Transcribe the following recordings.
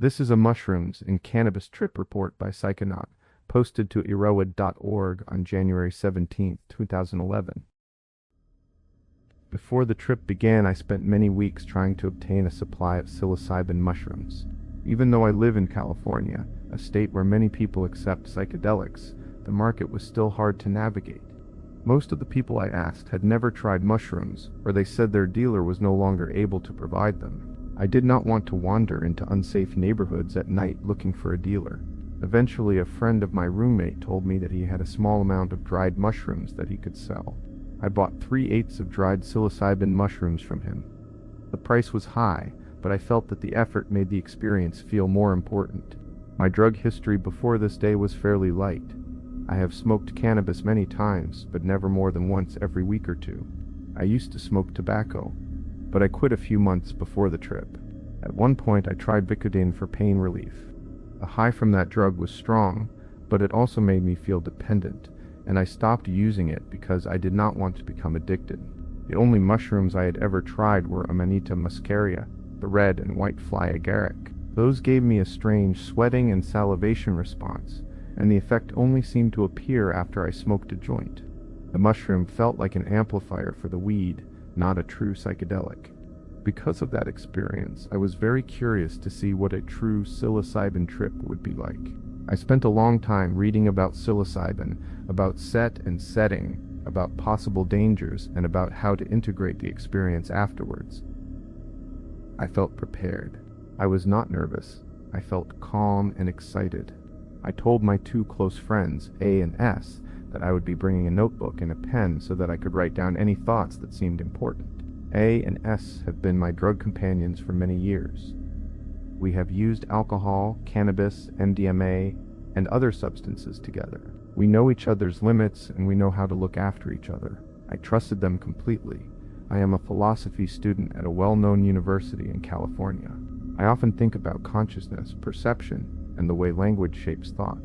This is a mushrooms and cannabis trip report by Psychonaut, posted to redwood.org on January 17, 2011. Before the trip began, I spent many weeks trying to obtain a supply of psilocybin mushrooms. Even though I live in California, a state where many people accept psychedelics, the market was still hard to navigate. Most of the people I asked had never tried mushrooms, or they said their dealer was no longer able to provide them. I did not want to wander into unsafe neighborhoods at night looking for a dealer. Eventually, a friend of my roommate told me that he had a small amount of dried mushrooms that he could sell. I bought 3/8 of dried psilocybin mushrooms from him. The price was high, but I felt that the effort made the experience feel more important. My drug history before this day was fairly light. I have smoked cannabis many times, but never more than once every week or two. I used to smoke tobacco, but I quit a few months before the trip. At one point I tried Vicodin for pain relief. The high from that drug was strong, but it also made me feel dependent, and I stopped using it because I did not want to become addicted. The only mushrooms I had ever tried were Amanita muscaria, the red and white fly agaric. Those gave me a strange sweating and salivation response, and the effect only seemed to appear after I smoked a joint. The mushroom felt like an amplifier for the weed, not a true psychedelic. Because of that experience, I was very curious to see what a true psilocybin trip would be like. I spent a long time reading about psilocybin, about set and setting, about possible dangers, and about how to integrate the experience afterwards. I felt prepared. I was not nervous. I felt calm and excited. I told my two close friends, A and S, that I would be bringing a notebook and a pen so that I could write down any thoughts that seemed important. A and S have been my drug companions for many years. We have used alcohol, cannabis, MDMA, and other substances together. We know each other's limits, and we know how to look after each other. I trusted them completely. I am a philosophy student at a well-known university in California. I often think about consciousness, perception, and the way language shapes thought.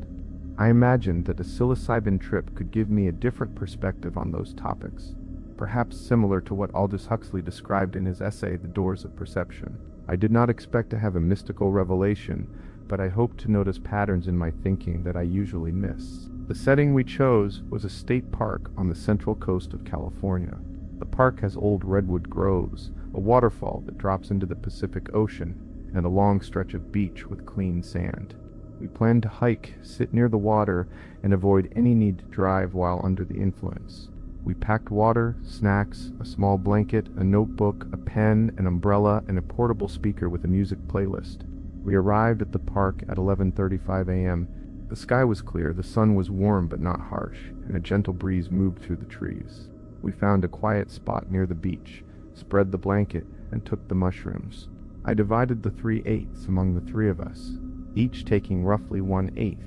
I imagined that a psilocybin trip could give me a different perspective on those topics, perhaps similar to what Aldous Huxley described in his essay, The Doors of Perception. I did not expect to have a mystical revelation, but I hoped to notice patterns in my thinking that I usually miss. The setting we chose was a state park on the central coast of California. The park has old redwood groves, a waterfall that drops into the Pacific Ocean, and a long stretch of beach with clean sand. We planned to hike, sit near the water, and avoid any need to drive while under the influence. We packed water, snacks, a small blanket, a notebook, a pen, an umbrella, and a portable speaker with a music playlist. We arrived at the park at 11:35 a.m. The sky was clear, the sun was warm but not harsh, and a gentle breeze moved through the trees. We found a quiet spot near the beach, spread the blanket, and took the mushrooms. I divided the 3/8 among the three of us, each taking roughly 1/8.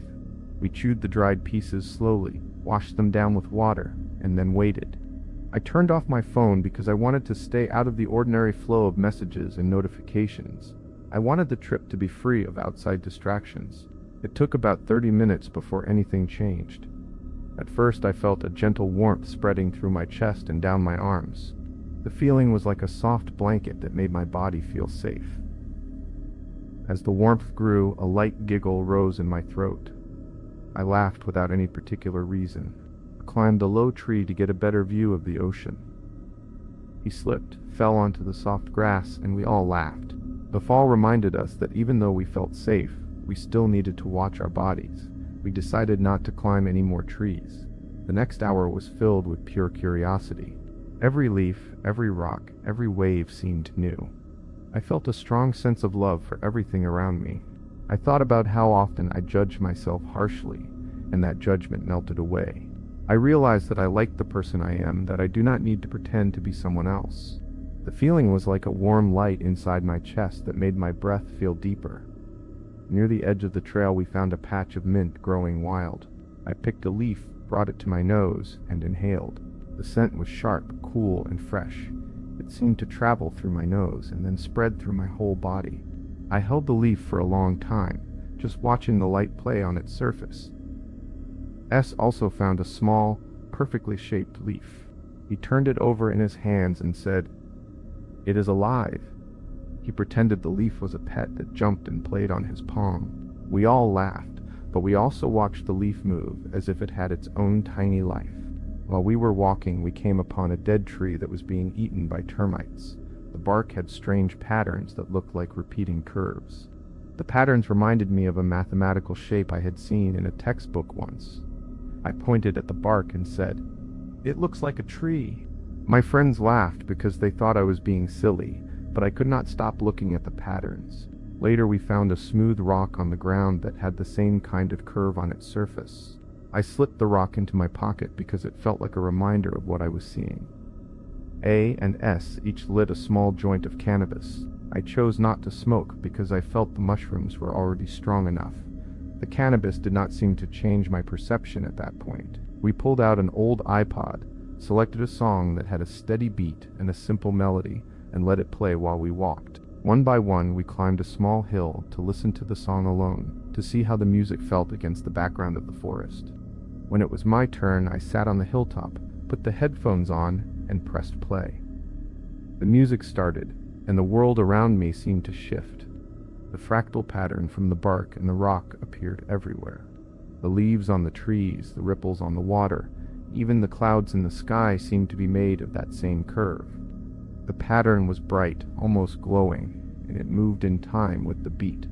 We chewed the dried pieces slowly, washed them down with water, and then waited. I turned off my phone because I wanted to stay out of the ordinary flow of messages and notifications. I wanted the trip to be free of outside distractions. It took about 30 minutes before anything changed. At first I felt a gentle warmth spreading through my chest and down my arms. The feeling was like a soft blanket that made my body feel safe. As the warmth grew, a light giggle rose in my throat. I laughed without any particular reason. I climbed a low tree to get a better view of the ocean. He slipped, fell onto the soft grass, and we all laughed. The fall reminded us that even though we felt safe, we still needed to watch our bodies. We decided not to climb any more trees. The next hour was filled with pure curiosity. Every leaf, every rock, every wave seemed new. I felt a strong sense of love for everything around me. I thought about how often I judged myself harshly, and that judgment melted away. I realized that I liked the person I am, that I do not need to pretend to be someone else. The feeling was like a warm light inside my chest that made my breath feel deeper. Near the edge of the trail we found a patch of mint growing wild. I picked a leaf, brought it to my nose, and inhaled. The scent was sharp, cool, and fresh. It seemed to travel through my nose and then spread through my whole body. I held the leaf for a long time, just watching the light play on its surface. S also found a small, perfectly shaped leaf. He turned it over in his hands and said, "It is alive." He pretended the leaf was a pet that jumped and played on his palm. We all laughed, but we also watched the leaf move as if it had its own tiny life. While we were walking, we came upon a dead tree that was being eaten by termites. The bark had strange patterns that looked like repeating curves. The patterns reminded me of a mathematical shape I had seen in a textbook once. I pointed at the bark and said, "It looks like a tree." My friends laughed because they thought I was being silly, but I could not stop looking at the patterns. Later we found a smooth rock on the ground that had the same kind of curve on its surface. I slipped the rock into my pocket because it felt like a reminder of what I was seeing. A and S each lit a small joint of cannabis. I chose not to smoke because I felt the mushrooms were already strong enough. The cannabis did not seem to change my perception at that point. We pulled out an old iPod, selected a song that had a steady beat and a simple melody, and let it play while we walked. One by one, we climbed a small hill to listen to the song alone, to see how the music felt against the background of the forest. When it was my turn, I sat on the hilltop, put the headphones on, and pressed play. The music started, and the world around me seemed to shift. The fractal pattern from the bark and the rock appeared everywhere. The leaves on the trees, the ripples on the water, even the clouds in the sky seemed to be made of that same curve. The pattern was bright, almost glowing, and it moved in time with the beat.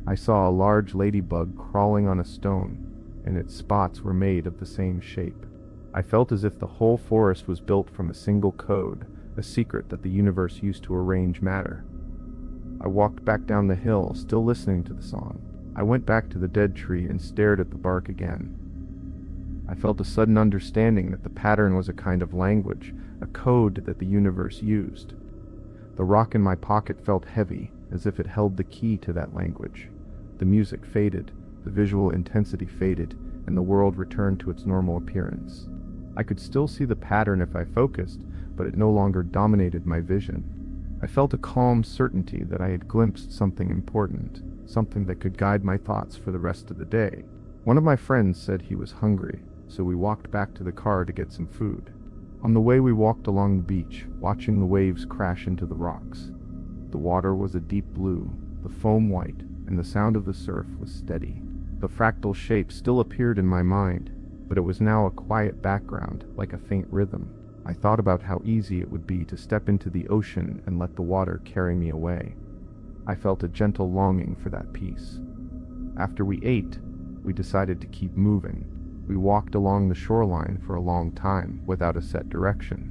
I saw a large ladybug crawling on a stone, and its spots were made of the same shape. I felt as if the whole forest was built from a single code, a secret that the universe used to arrange matter. I walked back down the hill, still listening to the song. I went back to the dead tree and stared at the bark again. I felt a sudden understanding that the pattern was a kind of language, a code that the universe used. The rock in my pocket felt heavy, as if it held the key to that language. The music faded, the visual intensity faded, and the world returned to its normal appearance. I could still see the pattern if I focused, but it no longer dominated my vision. I felt a calm certainty that I had glimpsed something important, something that could guide my thoughts for the rest of the day. One of my friends said he was hungry, so we walked back to the car to get some food. On the way we walked along the beach, watching the waves crash into the rocks. The water was a deep blue, the foam white, and the sound of the surf was steady. The fractal shape still appeared in my mind, but it was now a quiet background, like a faint rhythm. I thought about how easy it would be to step into the ocean and let the water carry me away. I felt a gentle longing for that peace. After we ate, we decided to keep moving. We walked along the shoreline for a long time, without a set direction.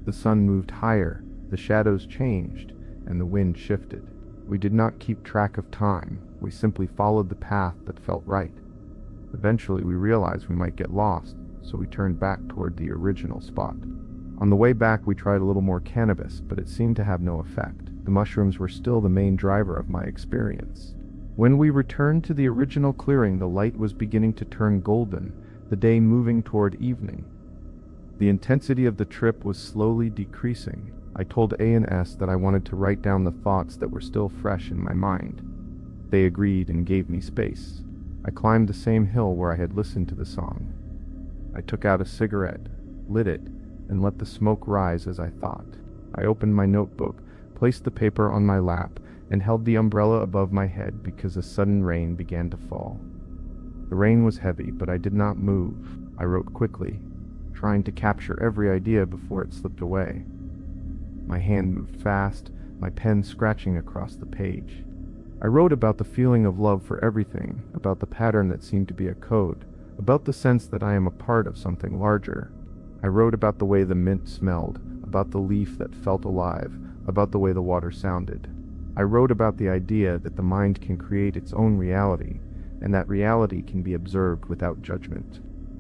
The sun moved higher, the shadows changed, and the wind shifted. We did not keep track of time, we simply followed the path that felt right. Eventually we realized we might get lost, so we turned back toward the original spot. On the way back we tried a little more cannabis, but it seemed to have no effect. The mushrooms were still the main driver of my experience. When we returned to the original clearing, the light was beginning to turn golden, the day moving toward evening. The intensity of the trip was slowly decreasing. I told A and S that I wanted to write down the thoughts that were still fresh in my mind. They agreed and gave me space. I climbed the same hill where I had listened to the song. I took out a cigarette, lit it, and let the smoke rise as I thought. I opened my notebook, placed the paper on my lap, and held the umbrella above my head because a sudden rain began to fall. The rain was heavy, but I did not move. I wrote quickly, trying to capture every idea before it slipped away. My hand moved fast, my pen scratching across the page. I wrote about the feeling of love for everything, about the pattern that seemed to be a code, about the sense that I am a part of something larger. I wrote about the way the mint smelled, about the leaf that felt alive, about the way the water sounded. I wrote about the idea that the mind can create its own reality, and that reality can be observed without judgment.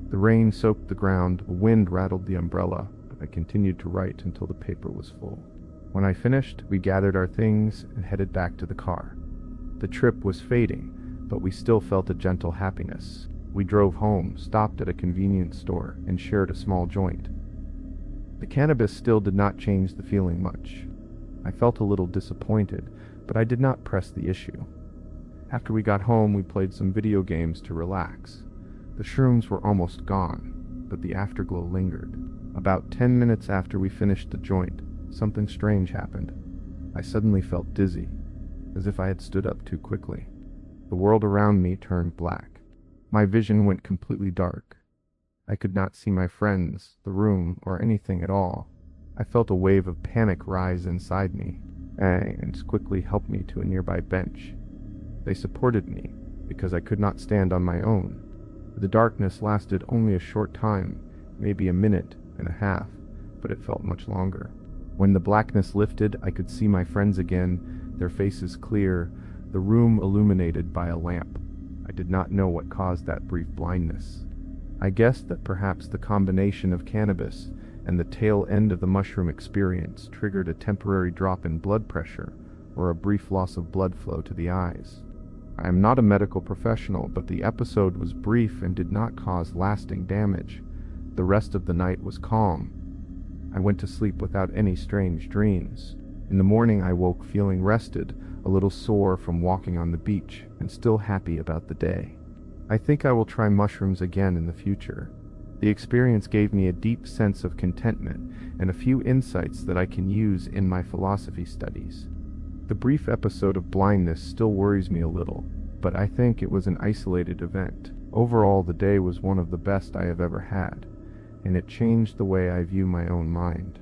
The rain soaked the ground, the wind rattled the umbrella, but I continued to write until the paper was full. When I finished, we gathered our things and headed back to the car. The trip was fading, but we still felt a gentle happiness. We drove home, stopped at a convenience store, and shared a small joint. The cannabis still did not change the feeling much. I felt a little disappointed, but I did not press the issue. After we got home, we played some video games to relax. The shrooms were almost gone, but the afterglow lingered. About 10 minutes after we finished the joint, something strange happened. I suddenly felt dizzy, as if I had stood up too quickly. The world around me turned black. My vision went completely dark. I could not see my friends, the room, or anything at all. I felt a wave of panic rise inside me, and quickly helped me to a nearby bench. They supported me, because I could not stand on my own. The darkness lasted only a short time, maybe a minute and a half, but it felt much longer. When the blackness lifted, I could see my friends again, their faces clear, the room illuminated by a lamp. I did not know what caused that brief blindness. I guessed that perhaps the combination of cannabis and the tail end of the mushroom experience triggered a temporary drop in blood pressure or a brief loss of blood flow to the eyes. I am not a medical professional, but the episode was brief and did not cause lasting damage. The rest of the night was calm. I went to sleep without any strange dreams. In the morning I woke feeling rested, a little sore from walking on the beach, and still happy about the day. I think I will try mushrooms again in the future. The experience gave me a deep sense of contentment and a few insights that I can use in my philosophy studies. The brief episode of blindness still worries me a little, but I think it was an isolated event. Overall, the day was one of the best I have ever had, and it changed the way I view my own mind.